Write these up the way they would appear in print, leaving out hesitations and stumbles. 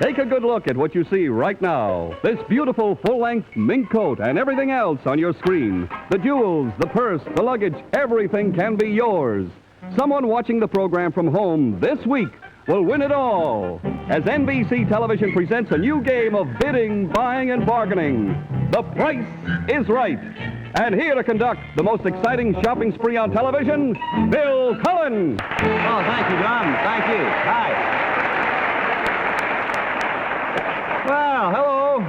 Take a good look at what you see right now. This beautiful full-length mink coat and everything else on your screen. The jewels, the purse, the luggage, everything can be yours. Someone watching the program from home this week will win it all as NBC Television presents a new game of bidding, buying, and bargaining. The Price is Right. And here to conduct the most exciting shopping spree on television, Bill Cullen. Oh, thank you, Don. Thank you. Hi. Well, hello.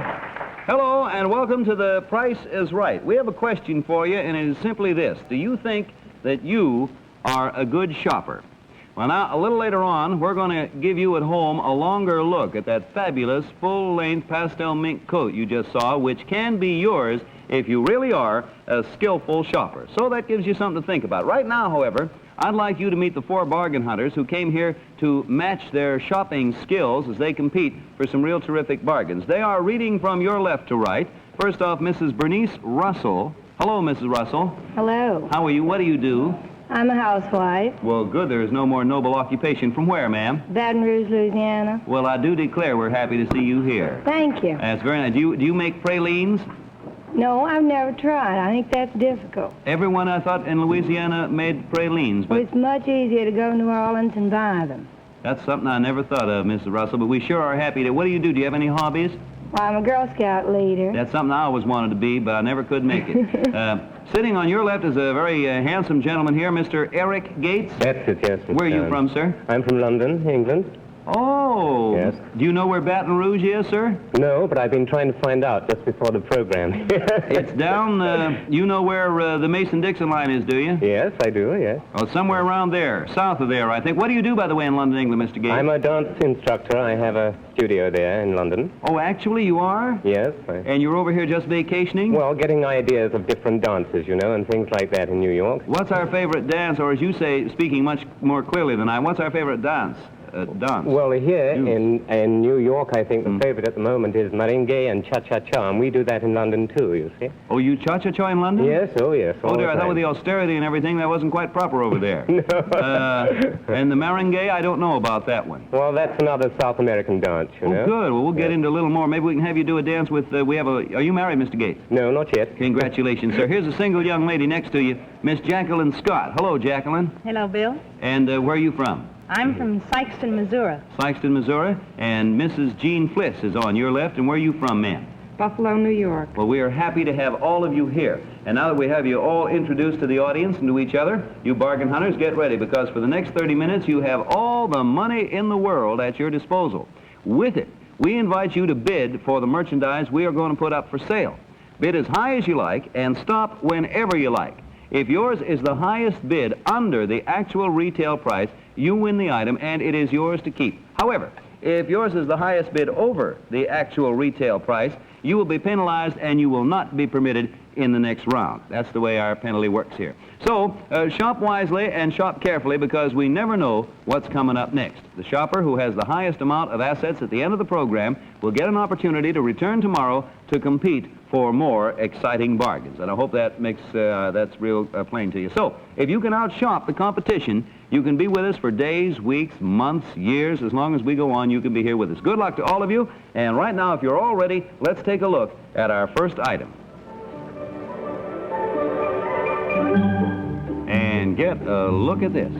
Hello, and welcome to The Price is Right. We have a question for you, and it is simply this. Do you think that you are a good shopper? Well, now, a little later on, we're going to give you at home a longer look at that fabulous full-length pastel mink coat you just saw, which can be yours if you really are a skillful shopper. So that gives you something to think about. Right now, however, I'd like you to meet the four bargain hunters who came here to match their shopping skills as they compete for some real terrific bargains. They are reading from your left to right. First off, Mrs. Bernice Russell. Hello, Mrs. Russell. Hello. How are you? What do you do? I'm a housewife. Well, good. There is no more noble occupation. From where, ma'am? Baton Rouge, Louisiana. Well, I do declare we're happy to see you here. Thank you. That's very nice. Do you make pralines? No, I've never tried. I think that's difficult. Everyone, I thought, in Louisiana made pralines, Well, but it's much easier to go to New Orleans and buy them. that's something I never thought of, Mrs. Russell, but we sure are happy to. What do you do? Do you have any hobbies? Well, I'm a Girl Scout leader. That's something I always wanted to be, but I never could make it. Sitting on your left is a very handsome gentleman here, Mr. Eric Gates. That's it, yes. Where are you from, sir? I'm from London, England. Oh. Yes. Do you know where Baton Rouge is, sir? No, but I've been trying to find out just before the program. It's down, you know where the Mason-Dixon line is, do you? Yes, I do, yes. Oh, somewhere around there, south of there, I think. What do you do, by the way, in London, England, Mr. Gates? I'm a dance instructor. I have a studio there in London. Oh, actually, you are? Yes. And you're over here just vacationing? Well, getting ideas of different dances, you know, and things like that in New York. What's our favorite dance, or as you say, speaking much more clearly than I, what's our favorite dance? Well, here in New York, I think the favorite at the moment is merengue and cha-cha-cha, and we do that in London, too, you see. Oh, you cha-cha-cha in London? Yes, oh, yes. Oh, dear, I thought with the austerity and everything, that wasn't quite proper over there. No. And the merengue, I don't know about that one. Well, that's another South American dance, you know. Oh, good. Well, we'll get into a little more. Maybe we can have you do a dance with, are you married, Mr. Gates? No, not yet. Congratulations, sir. Here's a single young lady next to you, Miss Jacqueline Scott. Hello, Jacqueline. Hello, Bill. And where are you from? I'm from Sikeston, Missouri. Sikeston, Missouri. And Mrs. Jean Fliss is on your left. And where are you from, ma'am? Buffalo, New York. Well, we are happy to have all of you here. And now that we have you all introduced to the audience and to each other, you bargain hunters, get ready, because for the next 30 minutes, you have all the money in the world at your disposal. With it, we invite you to bid for the merchandise we are going to put up for sale. Bid as high as you like and stop whenever you like. If yours is the highest bid under the actual retail price, you win the item, and it is yours to keep. However, if yours is the highest bid over the actual retail price, you will be penalized, and you will not be permitted in the next round. That's the way our penalty works here. So, shop wisely and shop carefully, because we never know what's coming up next. The shopper who has the highest amount of assets at the end of the program will get an opportunity to return tomorrow to compete for more exciting bargains. And I hope that makes that's real plain to you. So, if you can outshop the competition, you can be with us for days, weeks, months, years. As long as we go on, you can be here with us. Good luck to all of you. And right now, if you're all ready, let's take a look at our first item. And get a look at this.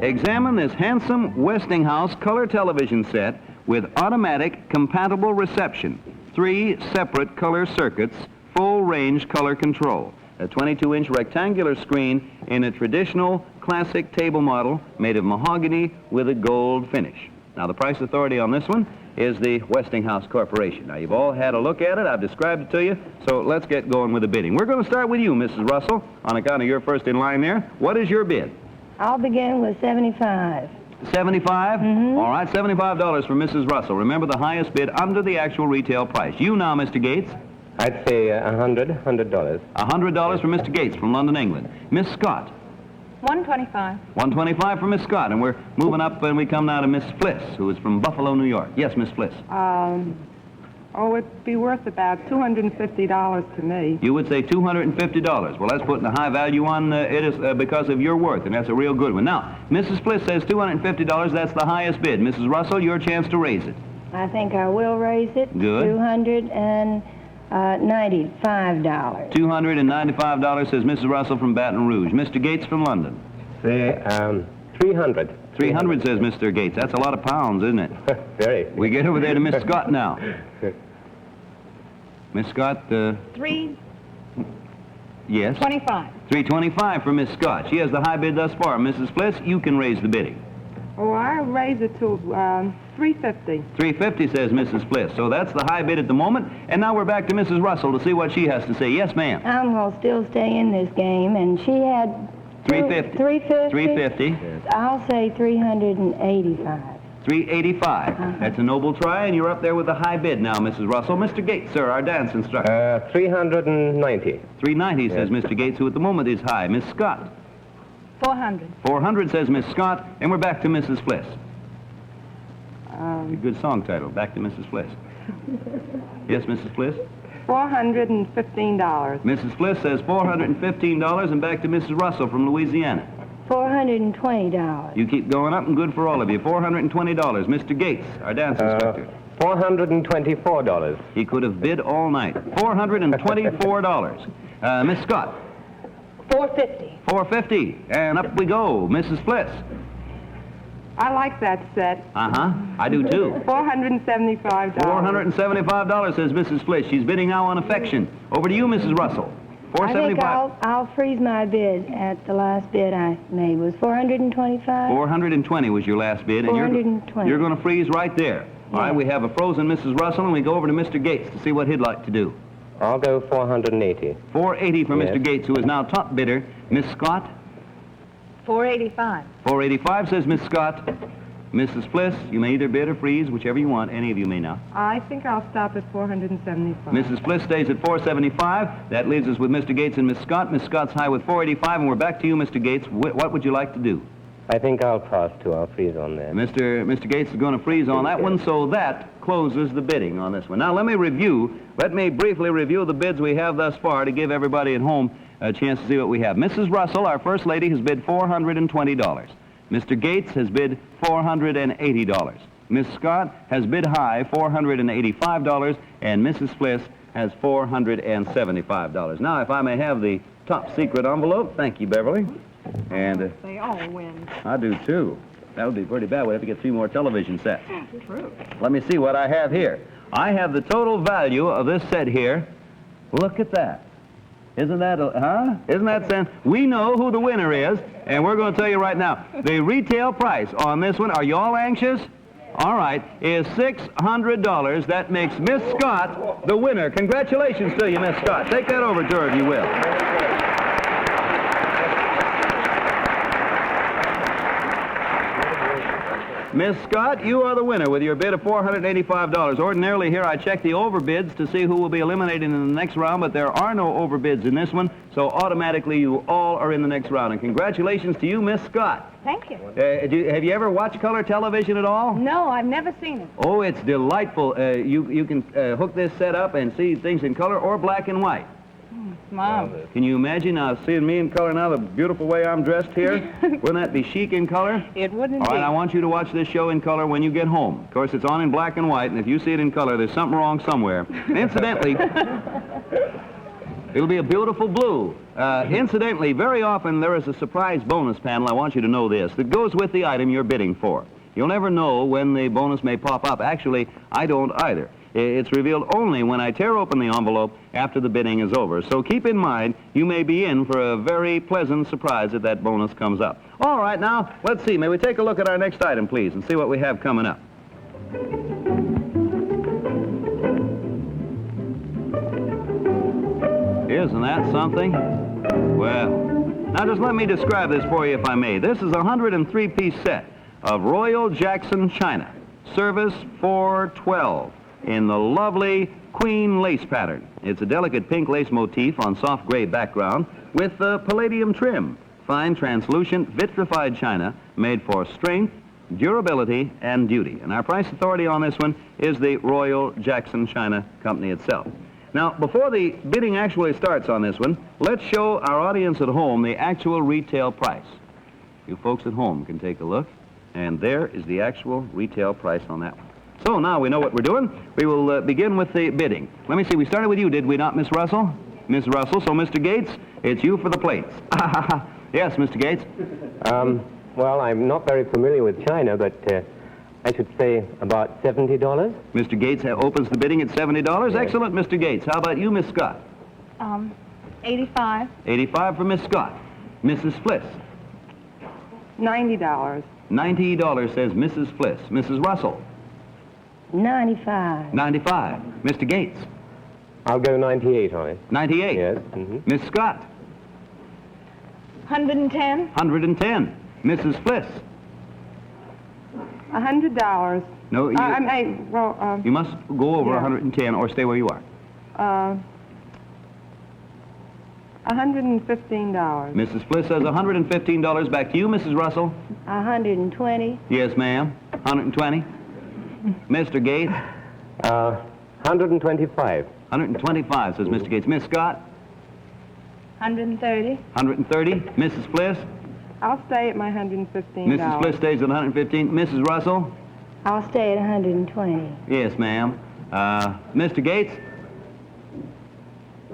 Examine this handsome Westinghouse color television set with automatic compatible reception, 3 separate color circuits, full range color control. A 22-inch rectangular screen in a traditional classic table model made of mahogany with a gold finish. Now, the price authority on this one is the Westinghouse Corporation. Now, you've all had a look at it. I've described it to you, so let's get going with the bidding. We're going to start with you, Mrs. Russell, on account of you're first in line there. What is your bid? I'll begin with 75. 75? Mm-hmm. All right, $75 for Mrs. Russell. Remember, the highest bid under the actual retail price. You now, Mr. Gates. I'd say $100. $100 for Mr. Gates from London, England. Miss Scott. $125. $125 for Miss Scott, and we're moving up, and we come now to Miss Fliss, who is from Buffalo, New York. Yes, Miss Fliss. Oh, it'd be worth about $250 to me. You would say $250. Well, that's putting a high value on it is because of your worth, and that's a real good one. Now, Mrs. Spliss says $250. That's the highest bid. Mrs. Russell, your chance to raise it. I think I will raise it. Good. $295. $295, says Mrs. Russell from Baton Rouge. Mr. Gates from London. Say, 300. 300, says Mr. Gates. That's a lot of pounds, isn't it? Very. We get over there to Miss Scott now. Miss Scott, $325. yes? 325 for Miss Scott. She has the high bid thus far. Mrs. Spliss, you can raise the bidding. Oh, I'll raise it to $350. 350, says Mrs. Spliss. So that's the high bid at the moment. And now we're back to Mrs. Russell to see what she has to say. Yes, ma'am. I'm going to still stay in this game, and she had... 350. 350? 350. I'll say 385. 385. That's a noble try, and you're up there with the high bid now, Mrs. Russell. Mr. Gates, sir, our dance instructor. 390. 390, says Mr. Gates, who at the moment is high. Miss Scott. 400. 400, says Miss Scott, and we're back to Mrs. Spliss. A good song title, Back to Mrs. Spliss. Yes, Mrs. Spliss? $415. Mrs. Spliss says $415, and back to Mrs. Russell from Louisiana. $420. You keep going up, and good for all of you. $420. Mr. Gates, our dance instructor. $424. He could have bid all night. $424. Miss Scott. $450. $450. And up we go. Mrs. Spliss. I like that set. I do too. $475. $475, says Mrs. Spliss. She's bidding now on affection. Over to you, Mrs. Russell. I think $475. I'll freeze my bid at the last bid I made. Was $425? $420 was your last bid, and $420. you're going to freeze right there. All right, we have a frozen Mrs. Russell, and we go over to Mr. Gates to see what he'd like to do. I'll go 480. 480 for Yes. Mr. Gates, who is now top bidder. Miss Scott. 485. 485, says Miss Scott. Mrs. Spliss, you may either bid or freeze, whichever you want. Any of you may now. I think I'll stop at $475. Mrs. Spliss stays at 475. That leaves us with Mr. Gates and Miss Scott. Miss Scott's high with 485, and we're back to you, Mr. Gates. What would you like to do? I think I'll pass too. I'll freeze on that. Mr. Gates is going to freeze on that one, so that closes the bidding on this one. Now, let me briefly review the bids we have thus far to give everybody at home a chance to see what we have. Mrs. Russell, our first lady, has bid $420. Mr. Gates has bid $480. Miss Scott has bid high, $485, and Mrs. Spliss has $475. Now, if I may have the top secret envelope. Thank you, Beverly. And They all win. I do, too. That would be pretty bad. We'd have to get 3 more television sets. True. Let me see what I have here. I have the total value of this set here. Look at that. Isn't that, Isn't that sense? We know who the winner is, and we're going to tell you right now. The retail price on this one, are you all anxious? All right, is $600. That makes Miss Scott the winner. Congratulations to you, Miss Scott. Take that over to her, if you will. Miss Scott, you are the winner with your bid of $485. Ordinarily here I check the overbids to see who will be eliminated in the next round, but there are no overbids in this one, so automatically you all are in the next round. And congratulations to you, Miss Scott. Thank you. Have you ever watched color television at all? No, I've never seen it. Oh, it's delightful. You can hook this set up and see things in color or black and white. Mom. Can you imagine seeing me in color now, the beautiful way I'm dressed here? Wouldn't that be chic in color? It wouldn't All right, be. I want you to watch this show in color when you get home. Of course, it's on in black and white, and if you see it in color, there's something wrong somewhere. Incidentally, it'll be a beautiful blue. Incidentally, very often there is a surprise bonus panel, I want you to know this, that goes with the item you're bidding for. You'll never know when the bonus may pop up. Actually, I don't either. It's revealed only when I tear open the envelope after the bidding is over. So keep in mind, you may be in for a very pleasant surprise if that bonus comes up. All right, now, let's see. May we take a look at our next item, please, and see what we have coming up. Isn't that something? Well, now just let me describe this for you if I may. This is a 103-piece set of Royal Jackson china, service 412. In the lovely queen lace pattern. It's a delicate pink lace motif on soft gray background with palladium trim. Fine, translucent, vitrified china made for strength, durability, and duty. And our price authority on this one is the Royal Jackson China Company itself. Now, before the bidding actually starts on this one, let's show our audience at home the actual retail price. You folks at home can take a look, and there is the actual retail price on that one. So now we know what we're doing. We will begin with the bidding. Let me see, we started with you, did we not, Miss Russell? Miss Russell, so Mr. Gates, it's you for the plates. Yes, Mr. Gates? Well, I'm not very familiar with China, but I should say about $70. Mr. Gates opens the bidding at $70. Yes. Excellent, Mr. Gates. How about you, Miss Scott? 85. 85 for Miss Scott. Mrs. Fliss? $90. $90, says Mrs. Fliss. Mrs. Russell? 95. 95. Mr. Gates? I'll go 98 on it. 98. Yes. Mm-hmm. Miss Scott? 110. 110. Mrs. Fliss? $100. No, you, Well, you must go over yeah. 110 or stay where you are. $115. Mrs. Fliss says $115. Back to you, Mrs. Russell. 120. Yes, ma'am. 120. Mr. Gates? 125. 125, says Mr. Gates. Miss Scott? 130. 130. Mrs. Fliss? I'll stay at my $115. Mrs. Fliss stays at 115. Mrs. Russell? I'll stay at 120. Yes, ma'am. Mr. Gates?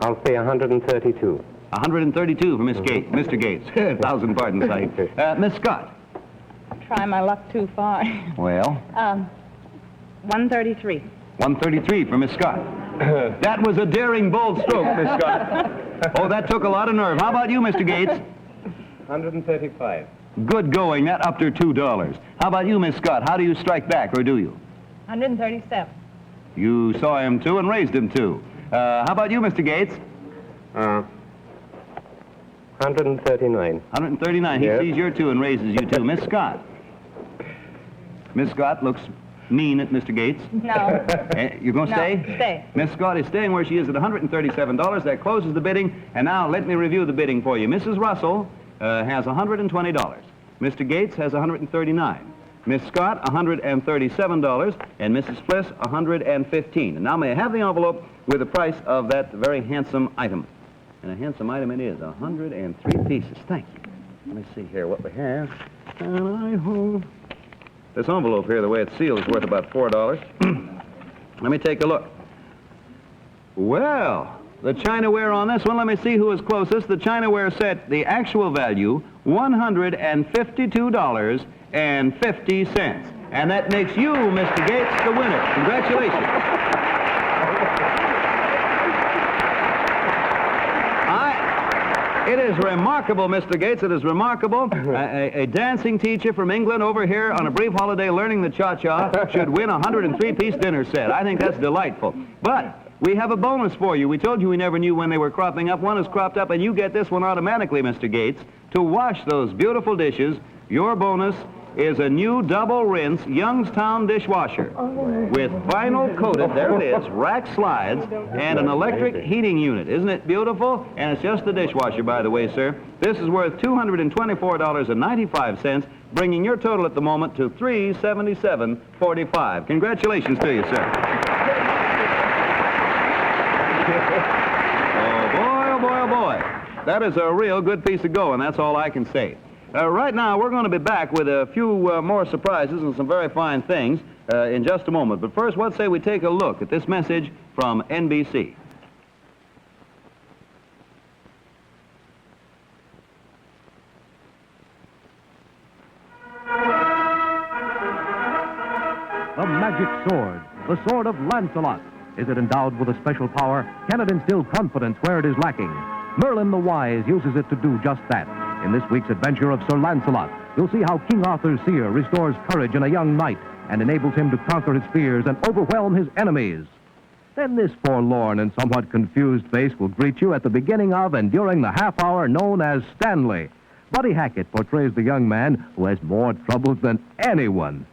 I'll say 132. 132 for Miss Gates. Mr. Gates. 1,000 pardons, I. Miss Scott? Try my luck too far. Well? 133. 133 for Miss Scott. That was a daring, bold stroke, Miss Scott. Oh, that took a lot of nerve. How about you, Mr. Gates? 135. Good going. That upped her $2. How about you, Miss Scott? How do you strike back, or do you? 137. You saw him, too, and raised him, too. How about you, Mr. Gates? 139. 139. Yes. He sees your 2 and raises you, too. Miss Scott? Miss Scott looks mean at Mr. Gates. No. You're going to No, stay? stay. Miss Scott is staying where she is at $137. That closes the bidding. And now let me review the bidding for you. Mrs. Russell has $120. Mr. Gates has $139. Miss Scott, $137. And Mrs. Fliss, $115. And now may I have the envelope with the price of that very handsome item. And a handsome item it is, 103 pieces. Thank you. Let me see here what we have. And I hope... This envelope here, the way it's sealed, is worth about $4. Let me take a look. Well, the Chinaware on this one, let me see who is closest. The Chinaware set the actual value, $152.50. And that makes you, Mr. Gates, the winner. Congratulations. It is remarkable, Mr. Gates. It is remarkable. A dancing teacher from England over here on a brief holiday learning the cha-cha should win a 103-piece dinner set. I think that's delightful. But we have a bonus for you. We told you we never knew when they were cropping up. One is cropped up, and you get this one automatically, Mr. Gates. To wash those beautiful dishes, your bonus is a new double rinse Youngstown dishwasher with vinyl coated, there it is, rack slides, and an electric heating unit. Isn't it beautiful? And it's just the dishwasher, by the way, sir. This is worth $224.95, bringing your total at the moment to $377.45. Congratulations to you, sir. Oh, boy, oh, boy, oh, boy. That is a real good piece of go, and that's all I can say. Right now, we're going to be back with a few more surprises and some very fine things in just a moment. But first, let's say we take a look at this message from NBC. The magic sword, the sword of Lancelot. Is it endowed with a special power? Can it instill confidence where it is lacking? Merlin the Wise uses it to do just that. In this week's adventure of Sir Lancelot, you'll see how King Arthur's seer restores courage in a young knight and enables him to conquer his fears and overwhelm his enemies. Then this forlorn and somewhat confused face will greet you at the beginning of and during the half hour known as Stanley. Buddy Hackett portrays the young man who has more troubles than anyone.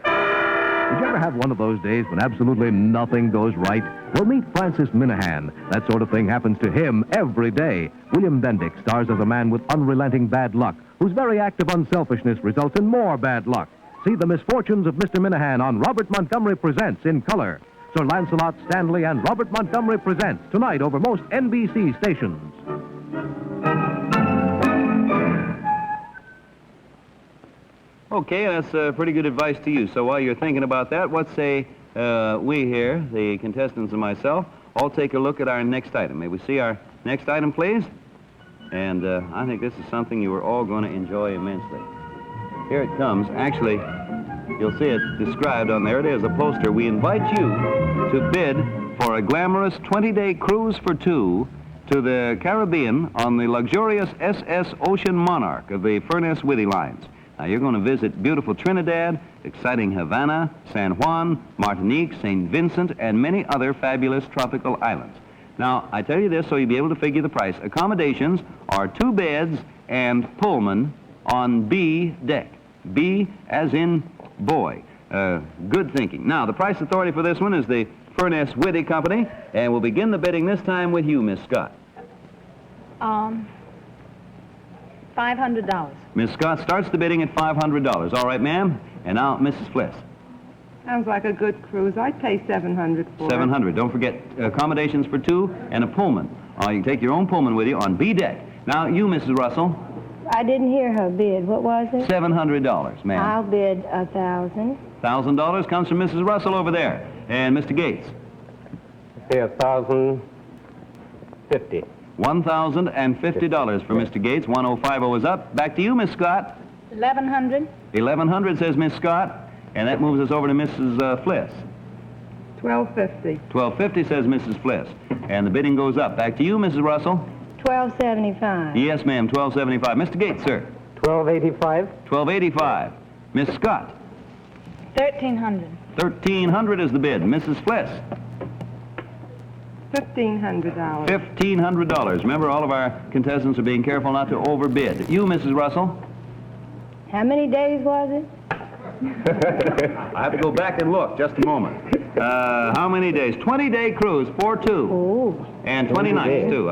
Did you ever have one of those days when absolutely nothing goes right? Well, meet Francis Minahan. That sort of thing happens to him every day. William Bendick stars as a man with unrelenting bad luck whose very act of unselfishness results in more bad luck. See the misfortunes of Mr. Minahan on Robert Montgomery Presents in color. Sir Lancelot Stanley and Robert Montgomery Presents tonight over most NBC stations. Okay, that's pretty good advice to you. So while you're thinking about that, what say we here, the contestants and myself, all take a look at our next item. May we see our next item, please? And I think this is something you are all going to enjoy immensely. Here it comes. Actually, you'll see it described on there. It is a poster. We invite you to bid for a glamorous 20-day cruise for two to the Caribbean on the luxurious SS Ocean Monarch of the Furness Witty Lines. Now, you're going to visit beautiful Trinidad, exciting Havana, San Juan, Martinique, St. Vincent, and many other fabulous tropical islands. Now, I tell you this so you'll be able to figure the price. Accommodations are 2 beds and Pullman on B deck. B as in boy. Good thinking. Now, the price authority for this one is the Furness Witty Company, and we'll begin the bidding this time with you, Miss Scott. $500. Miss Scott starts the bidding at $500. All right, ma'am. And now, Mrs. Fliss. Sounds like a good cruise. I'd pay $700 for it. $700. Don't forget accommodations for 2 and a Pullman. You can take your own Pullman with you on B deck. Now, you, Mrs. Russell. I didn't hear her bid. What was it? $700, ma'am. I'll bid $1,000. $1,000 comes from Mrs. Russell over there. And Mr. Gates. Say $1,050. $1,050 for Mr. Gates. 1050 is up. Back to you, Miss Scott. $1,100. $1,100 says Miss Scott. And that moves us over to Mrs. Fliss. $1,250. $1,250 says Mrs. Fliss. And the bidding goes up. Back to you, Mrs. Russell. $1,275. Yes, ma'am, $1,275. Mr. Gates, sir. $1,285. $1,285. Miss Scott. $1,300. $1,300 is the bid. Mrs. Fliss. $1,500. $1,500. Remember, all of our contestants are being careful not to overbid. You, Mrs. Russell. How many days was it? I have to go back and look. Just a moment. How many days? 20-day cruise, 4-2. Oh. And 20 nights, too.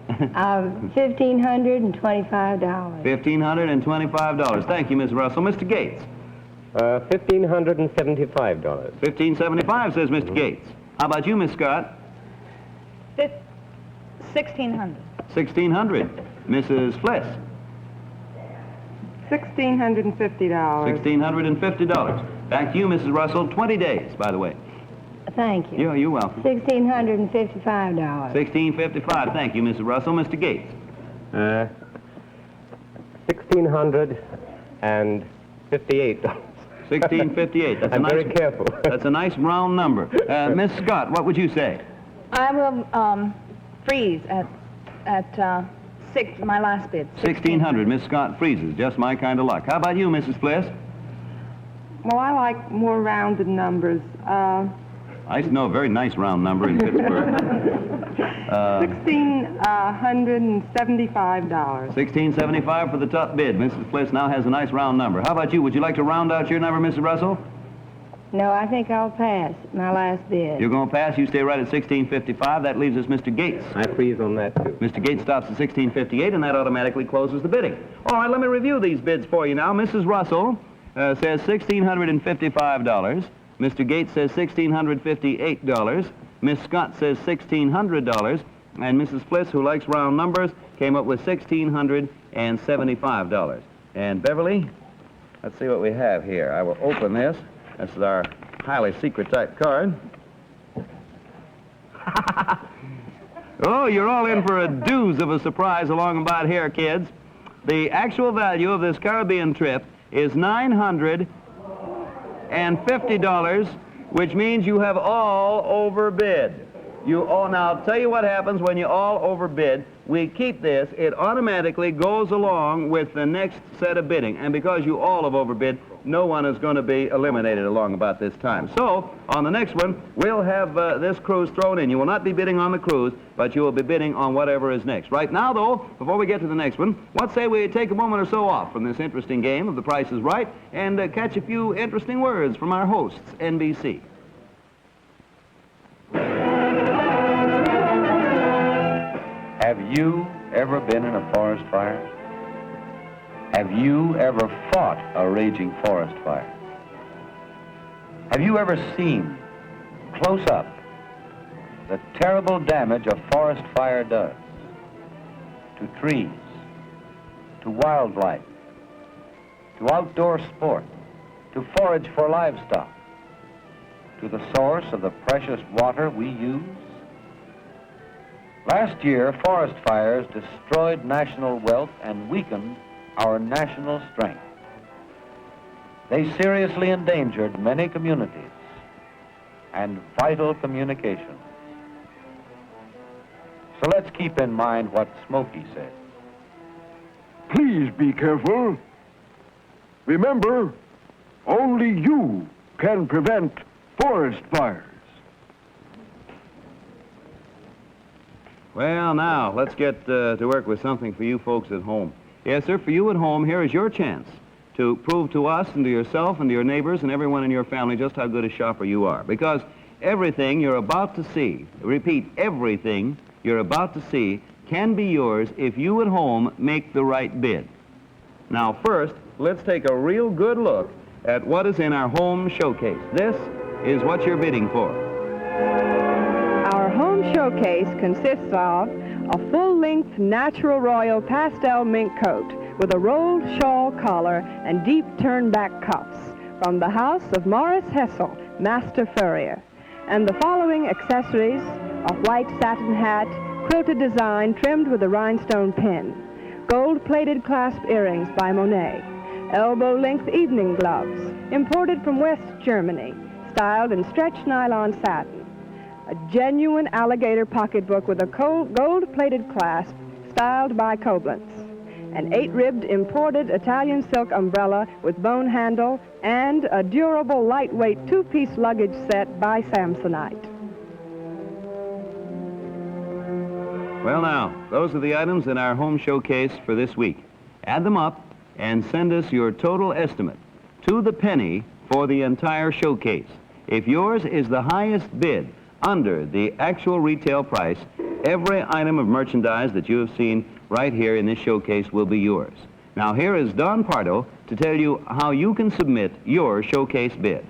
$1,525. $1,525. Thank you, Miss Russell. Mr. Gates. $1,575. $1,575, says Mr. Gates. How about you, Miss Scott? $1,600. $1,600. Mrs. Fliss. $1,650. $1,650. Back to you, Mrs. Russell. 20 days, by the way. Thank you. You're welcome. $1,655. $1,655. Thank you, Mrs. Russell. Mr. Gates. $1,658. $1,658. That's I'm very careful. That's a nice round number. Miss Scott, what would you say? I will freeze at my last bid. 1,600. Miss Scott freezes. Just my kind of luck. How about you, Mrs. Fliss? Well, I like more rounded numbers. I used to know a very nice round number in Pittsburgh. $1,675. $1,675 for the top bid. Mrs. Fliss now has a nice round number. How about you? Would you like to round out your number, Mrs. Russell? No, I think I'll pass my last bid. You're going to pass. You stay right at 1,655. That leaves us Mr. Gates. I freeze on that, too. Mr. Gates stops at 1,658, and that automatically closes the bidding. All right, let me review these bids for you now. Mrs. Russell says $1,655. Mr. Gates says $1,658. Miss Scott says $1,600. And Mrs. Fliss, who likes round numbers, came up with $1,675. And Beverly, let's see what we have here. I will open this. This is our highly secret type card. Oh, you're all in for a doozy of a surprise along about here, kids. The actual value of this Caribbean trip is $950, which means you have all overbid. Now, I'll tell you what happens when you all overbid. We keep this. It automatically goes along with the next set of bidding. And because you all have overbid, no one is going to be eliminated along about this time. So, on the next one, we'll have this cruise thrown in. You will not be bidding on the cruise, but you will be bidding on whatever is next. Right now, though, before we get to the next one, let's say we take a moment or so off from this interesting game of The Price is Right and catch a few interesting words from our hosts, NBC. Have you ever been in a forest fire? Have you ever fought a raging forest fire? Have you ever seen, close up, the terrible damage a forest fire does to trees, to wildlife, to outdoor sport, to forage for livestock, to the source of the precious water we use? Last year, forest fires destroyed national wealth and weakened our national strength. They seriously endangered many communities and vital communications. So let's keep in mind what Smokey said. Please be careful. Remember, only you can prevent forest fires. Well, now, let's get to work with something for you folks at home. Yes, sir, for you at home, here is your chance to prove to us and to yourself and to your neighbors and everyone in your family just how good a shopper you are. Because everything you're about to see, repeat, everything you're about to see can be yours if you at home make the right bid. Now, first, let's take a real good look at what is in our home showcase. This is what you're bidding for. Our home showcase consists of a full-length natural royal pastel mink coat with a rolled shawl collar and deep turn-back cuffs from the house of Morris Hessel, Master Furrier. And the following accessories: a white satin hat, quilted design trimmed with a rhinestone pin, gold-plated clasp earrings by Monet, elbow-length evening gloves, imported from West Germany, styled in stretched nylon satin, a genuine alligator pocketbook with a gold-plated clasp styled by Koblenz, an 8-ribbed imported Italian silk umbrella with bone handle, and a durable lightweight 2-piece luggage set by Samsonite. Well, now, those are the items in our home showcase for this week. Add them up and send us your total estimate to the penny for the entire showcase. If yours is the highest bid under the actual retail price, every item of merchandise that you have seen right here in this showcase will be yours. Now, here is Don Pardo to tell you how you can submit your showcase bid.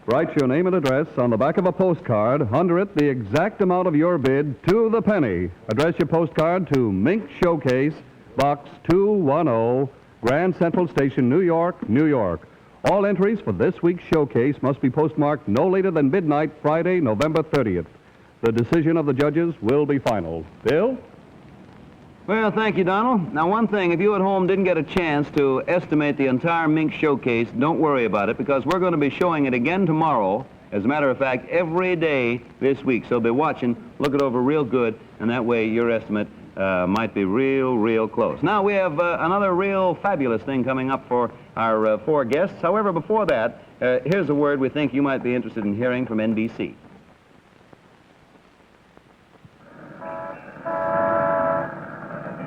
Write your name and address on the back of a postcard, under it the exact amount of your bid to the penny. Address your postcard to Mink Showcase, Box 210, Grand Central Station, New York, New York. All entries for this week's showcase must be postmarked no later than midnight, Friday, November 30th. The decision of the judges will be final. Bill? Well, thank you, Donald. Now, one thing, if you at home didn't get a chance to estimate the entire mink showcase, don't worry about it, because we're going to be showing it again tomorrow. As a matter of fact, every day this week. So be watching, look it over real good, and that way your estimate might be real close. Now, we have another real fabulous thing coming up for our 4 guests. However, before that, here's a word we think you might be interested in hearing from NBC.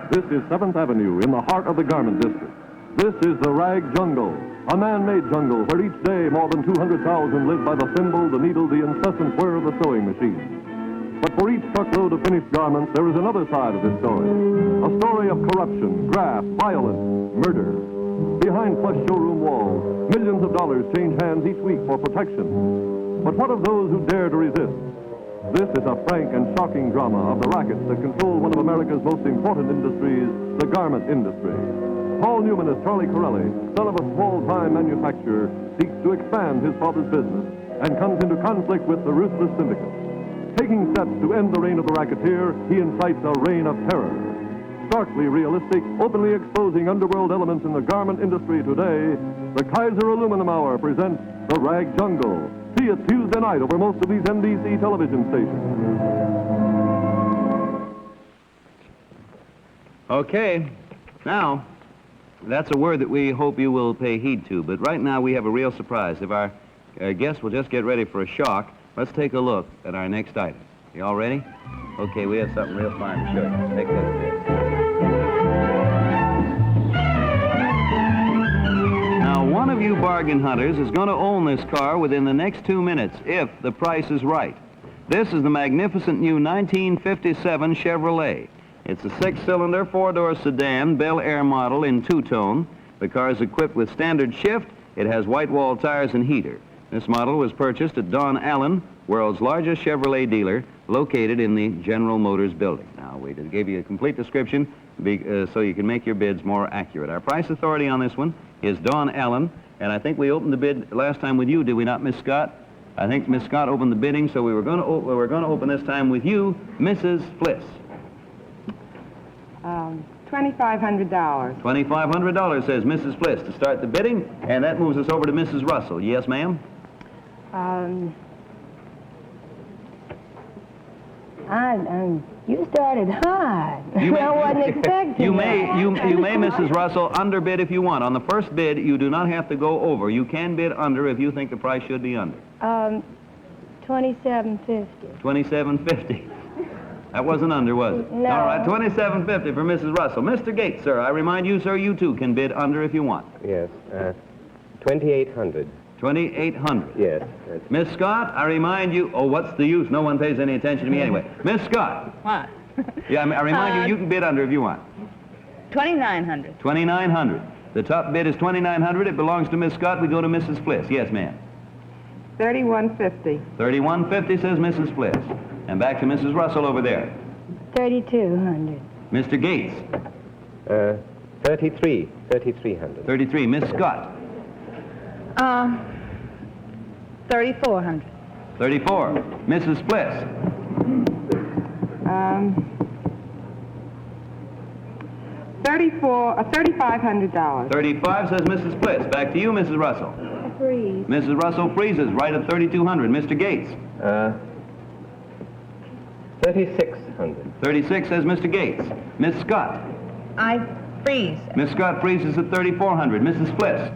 This is 7th Avenue in the heart of the garment district. This is the rag jungle, a man-made jungle where each day more than 200,000 live by the thimble, the needle, the incessant whir of the sewing machine. But for each truckload of finished garments, there is another side of this story. A story of corruption, graft, violence, murder. Behind plush showroom walls, millions of dollars change hands each week for protection. But what of those who dare to resist? This is a frank and shocking drama of the rackets that control one of America's most important industries, the garment industry. Paul Newman as Charlie Corelli, son of a small-time manufacturer, seeks to expand his father's business and comes into conflict with the ruthless syndicate. Taking steps to end the reign of the racketeer, he incites a reign of terror. Starkly realistic, openly exposing underworld elements in the garment industry today, the Kaiser Aluminum Hour presents The Rag Jungle. See it Tuesday night over most of these NBC television stations. Okay, now, that's a word that we hope you will pay heed to, but right now we have a real surprise. If our guests will just get ready for a shock, let's take a look at our next item. You all ready? Okay, we have something real fine to show you. Take a look at this. Now, one of you bargain hunters is going to own this car within the next 2 minutes, if the price is right. This is the magnificent new 1957 Chevrolet. It's a 6-cylinder, 4-door sedan, Bel Air model in two-tone. The car is equipped with standard shift. It has white wall tires and heater. This model was purchased at Don Allen, world's largest Chevrolet dealer, located in the General Motors building. Now, we gave you a complete description so you can make your bids more accurate. Our price authority on this one is Don Allen, and I think we opened the bid last time with you, did we not, Miss Scott? I think Miss Scott opened the bidding, so we were going to open this time with you, Mrs. Fliss. $2,500. $2,500, says Mrs. Fliss, to start the bidding, and that moves us over to Mrs. Russell. Yes, ma'am? You started high. You I wasn't expecting you may, that. Mrs. Russell, underbid if you want. On the first bid, you do not have to go over. You can bid under if you think the price should be under. $27.50. $27.50. That wasn't under, was it? No. All right, $27.50 for Mrs. Russell. Mr. Gates, sir, I remind you, sir, you too can bid under if you want. Yes, 2,800. $2,800. Yes. Miss Scott, I remind you, oh, what's the use? No one pays any attention to me anyway. Miss Scott. What? Yeah, I remind you, you can bid under if you want. $2,900. $2,900. The top bid is $2,900. It belongs to Miss Scott. We go to Mrs. Fliss. Yes, ma'am. $3,150. $3,150, says Mrs. Fliss. And back to Mrs. Russell over there. $3,200. Mr. Gates. 3,300. 33. Miss Scott. $3,400. 34. Mrs. Fliss. $3,500. 35, says Mrs. Fliss. Back to you, Mrs. Russell. Freeze. Mrs. Russell freezes right at 3,200. Mr. Gates. 3,600. 36, says Mr. Gates. Miss Scott. I freeze. Miss Scott freezes at 3,400. Mrs. Fliss.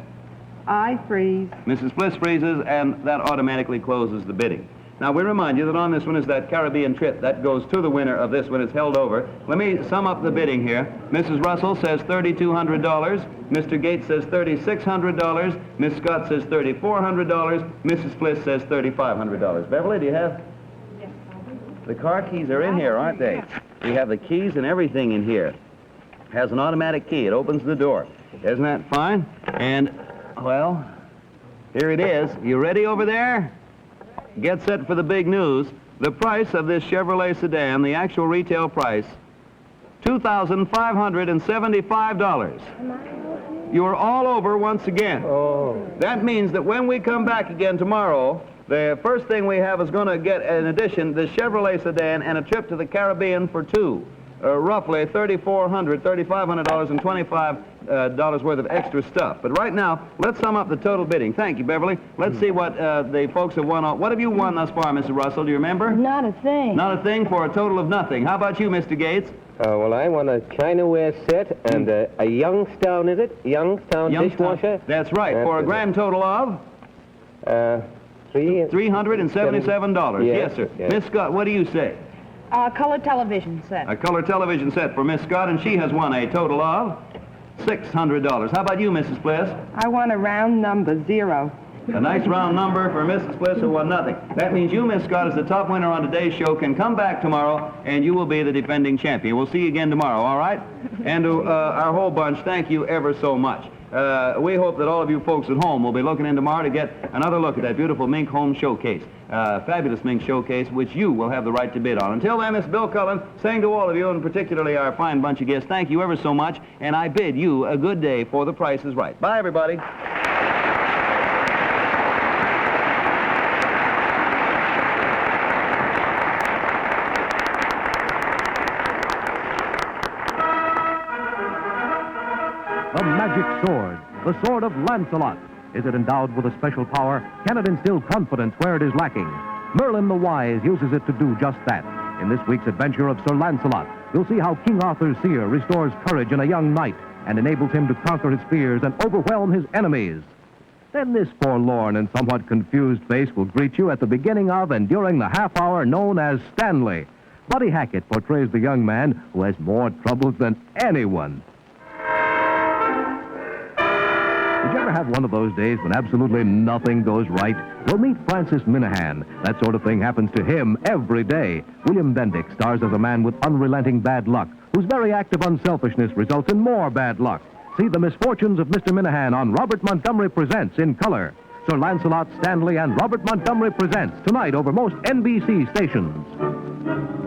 I freeze. Mrs. Fliss freezes, and that automatically closes the bidding. Now, we remind you that on this one is that Caribbean trip. That goes to the winner of this one. It's held over. Let me sum up the bidding here. Mrs. Russell says $3,200. Mr. Gates says $3,600. Miss Scott says $3,400. Mrs. Fliss says $3,500. Beverly, do you have? Yes, I do. The car keys are in here, aren't they? We have the keys and everything in here. Has an automatic key. It opens the door. Isn't that fine? And, well, here it is. You ready over there? Get set for the big news. The price of this Chevrolet sedan, the actual retail price, $2,575. You're all over once again. Oh. That means that when we come back again tomorrow, the first thing we have is going to get, in addition, the Chevrolet sedan and a trip to the Caribbean for two. Roughly $3,400, $3,500 and $25 worth of extra stuff. But right now, let's sum up the total bidding. Thank you, Beverly. Let's see what the folks have won. What have you won thus far, Mrs. Russell? Do you remember? Not a thing. Not a thing, for a total of nothing. How about you, Mr. Gates? Well, I want a Chinaware set and a Youngstown, is it? Youngstown dishwasher? That's right, for a grand total of? $377. Yes, sir. Yes. Miss Scott, what do you say? Color television set. A color television set for Miss Scott, and she has won a total of $600. How about you, Mrs. Fliss? I want a round number, 0. A nice round number for Mrs. Fliss, who won nothing. That means you, Miss Scott, as the top winner on today's show, can come back tomorrow, and you will be the defending champion. We'll see you again tomorrow, all right? And to our whole bunch, thank you ever so much. We hope that all of you folks at home will be looking in tomorrow to get another look at that beautiful mink home showcase. Fabulous mink showcase, which you will have the right to bid on. Until then, it's Bill Cullen saying to all of you, and particularly our fine bunch of guests, thank you ever so much, and I bid you a good day, for the price is right. Bye, everybody. The magic sword, the sword of Lancelot. Is it endowed with a special power? Can it instill confidence where it is lacking? Merlin the Wise uses it to do just that. In this week's adventure of Sir Lancelot, you'll see how King Arthur's seer restores courage in a young knight and enables him to conquer his fears and overwhelm his enemies. Then this forlorn and somewhat confused face will greet you at the beginning of and during the half hour known as Stanley. Buddy Hackett portrays the young man who has more troubles than anyone. Did you ever have one of those days when absolutely nothing goes right? Well, meet Francis Minahan. That sort of thing happens to him every day. William Bendick stars as a man with unrelenting bad luck whose very act of unselfishness results in more bad luck. See The Misfortunes of Mr. Minahan on Robert Montgomery Presents in color. Sir Lancelot Stanley and Robert Montgomery Presents tonight over most NBC stations.